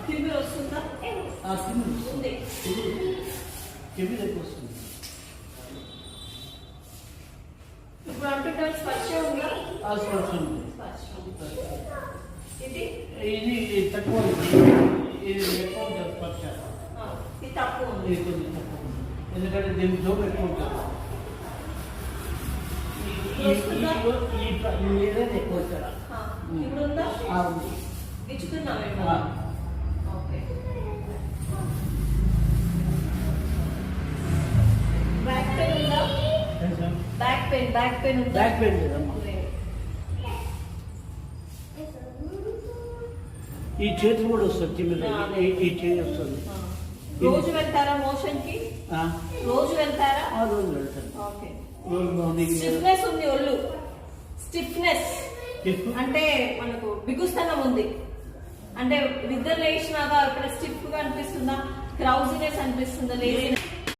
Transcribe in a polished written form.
తిమ్మిరి వస్తుందా? ఉంది. తిమ్మిరి ఎక్కువ వస్తుంది. ఇప్పుడు అంటున్నారు స్పర్శ ఉందా? స్పర్శ ఉంది. ఇది ఇది తక్కువ, ఇది ఎక్కువ ఉంటుంది స్పర్శ. ఇది తక్కువ ఉంది. ఇది కొంచెం తక్కువ ఉంది, ఎందుకంటే దీని జోబు ఎక్కువ ఉంటుంది. ఏదైనా ఎక్కువ వచ్చారా? ఇప్పుడు ఉందా? ఇచ్చుకున్నామేమో. ఓకే. బ్యాక్ పెయిన్ ఉందా? బ్యాక్ పెయిన్ ఉందా? బ్యాక్ పెయిన్ లేదమ్మా. ఈ చేతులు కూడా వస్తుంది, తిమ్మిరి ఈ చేతి వస్తుంది. రోజు వెళ్తారా మోషన్ కి? రోజు వెళ్తారా? రోజు వెళ్తాను. ఓకే. రోజు స్టిఫ్నెస్ ఉంది ఒళ్ళు. స్టిఫ్నెస్ అంటే మనకు బిగుస్తనం ఉంది. అంటే నిద్ర లేచినాక ఇక్కడ స్టిఫ్ గా అనిపిస్తుందా? క్రౌజినెస్ అనిపిస్తుందా? లేజినెస్